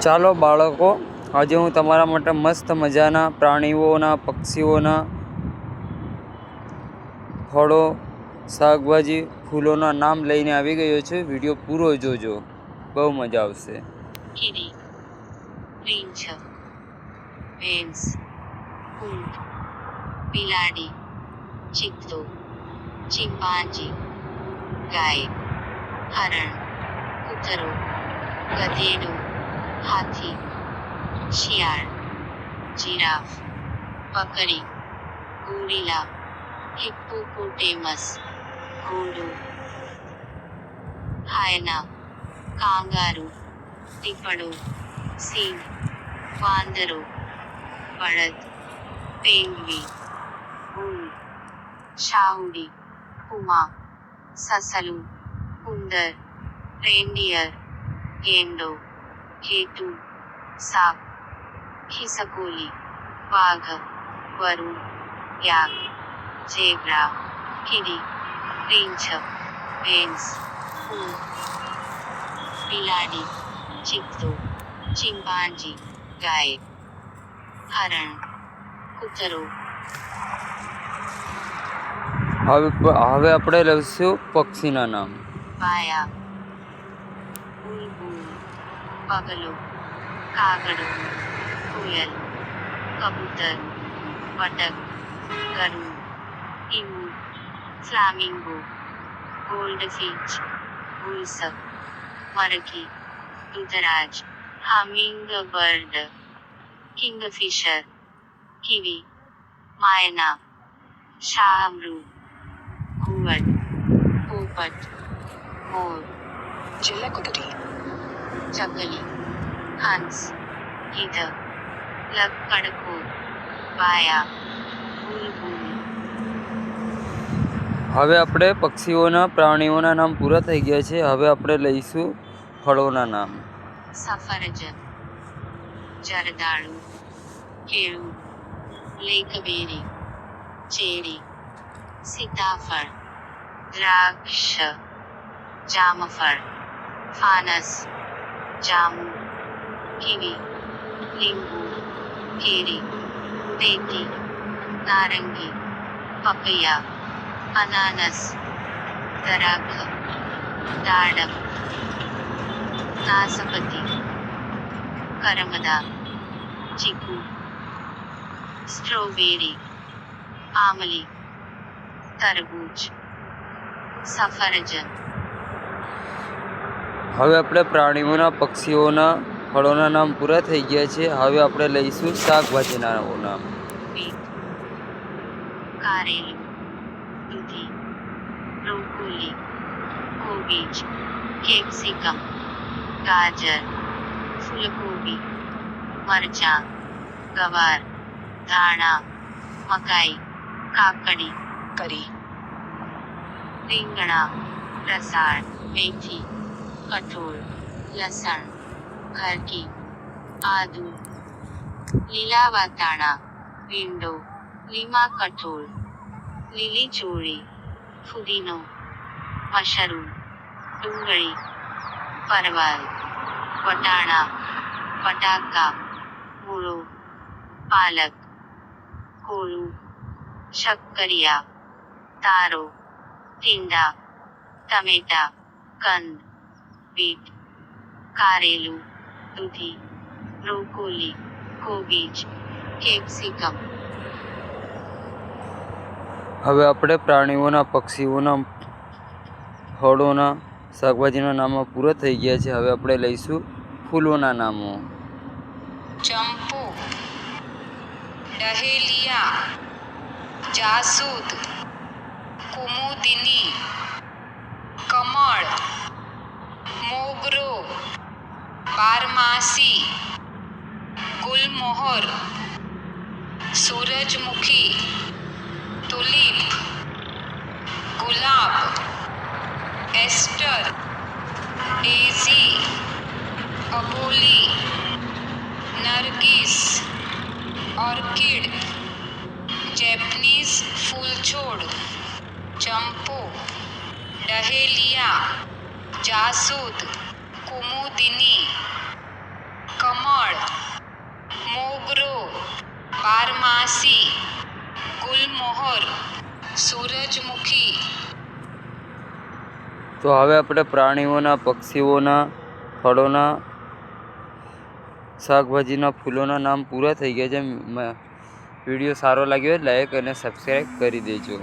ચાલો બાળકો, આજે હું તમારા માટે મસ્ત મજાના પ્રાણીઓના, પક્ષીઓના, ફળો, શાકભાજી, ફૂલોના નામ લઈને આવી ગયો છું. વિડીયો પૂરો જોજો, બહુ મજા આવશે. કીડી, રીંછ, ભેંસ, ઊંટ, બિલાડી, ચિત્તો, ચિમ્પાન્જી, ગાય, હરણ, કૂતરો, ગધેડું, હાથી, શિયાળ, જીરાફ, બકરી, ગોરીલા, હિપ્પોપોટેમસ, ઘોડો, હાયના, કાંગારૂ, દીપડો, સિંહ, વાંદરો, બળદ, પેંગ્વિન, ઊંટ, શાહુડી, પુમા, સસલું, ઉંદર, રેન્ડિયર, ગેંડો, ઘેટું, સાપ, ખિસકોલી, વાઘ, વરુ, યાક, ઝેબ્રા, કીડી, રીંછ, ભેંસ, ઊંટ, બિલાડી, ચિત્તો, ચિમ્પાન્જી, ગાય, હરણ, કૂતરો. હવે આપણે લઈશું પક્ષીના નામ. વાયા, બુલબુલ, બગલો, કાગડો, કોયલ, કબૂતર, બતક, ગરુડ, emu, ફ્લામિંગો, goldfish, ગુલસક, મરઘી, દૂધરાજ, hummingbird, Kingfisher, kiwi, માયના, શાહમૃગ, ઘુવડ, પોપટ, મોર, જલકુતરી, ચકલી, હંસ, ગીધ, લક્કડખોર, વાયા, બુલબુલ. હવે આપણે પક્ષીઓના, પ્રાણીઓના નામ પૂરા થઈ ગયા છે. હવે આપણે લઈશું ફળોના નામ. સફરજન, જરદાળુ, કેળું, બ્લેકબેરી, ચેરી, સીતાફળ, દ્રાક્ષ, જામફળ, ફાનસ, જાંબુ, કીવી, લીંબુ, કેરી, તેતી, નારંગી, પપૈયા, અનાનસ, દરખ, દાડમ, નાસપતિ, કરમદા, ચીકુ, સ્ટ્રોબેરી, આમલી, તરબૂચ, સફરજન. હવે આપણે પ્રાણીઓના, પક્ષીઓના, ફળોના નામ પૂરા થઈ ગયા છે. હવે આપણે લઈશું શાકભાજીના નામ. બીટ, કારેલું, દૂધી, બ્રોકોલી, કોબીજ, કેપ્સિકમ, ગાજર, ફૂલગોબી, મરચાં, ગવાર, ધાણા, મકાઈ, કાકડી, કરી, રીંગણા, રસાળ, મેથી, કઠોળ, લસણ, ઘરકી, આદુ, લીલા વાટાણા, ભીંડો, લીમા કઠોળ, લીલી ચોળી, ફુદીનો, મશરૂમ, ડુંગળી, પરવલ, વટાણા, બટાકા, મૂળો, પાલક, કોળું, શક્કરિયા, તારો, ટીંડા, ટમેટા, કંદ, બીટ, કારેલું, દૂધી, બ્રોકોલી, કોબીજ, કેપ્સિકમ. હવે આપણે પ્રાણીઓના, પક્ષીઓના, ફળોના, શાકભાજીના નામો પૂરા થઈ ગયા છે. હવે આપણે લઈશું ફૂલોના નામો. ચંપો, ડહેલિયા, જાસૂદ, કુમુદિની, કમળ, મોગરો, બારમાસી, ગુલમોહર, સૂરજમુખી, તુલિપ, ગુલાબ, એસ્ટર, daisy, અબોલી, Nargis, orchid, Japanese ફૂલછોડ, ચંપો, ડહેલિયા, જાસૂદ, Kumudini, કમળ, મોગરો, બારમાસી, ગુલમોહર, સૂરજમુખી. તો હવે આપણે પ્રાણીઓના, પક્ષીઓના, ફળોના, શાકભાજીના, ફૂલોના નામ પૂરા થઈ ગયા છે. વિડીયો સારો લાગ્યો હોય લાઈક અને સબસ્ક્રાઈબ કરી દેજો.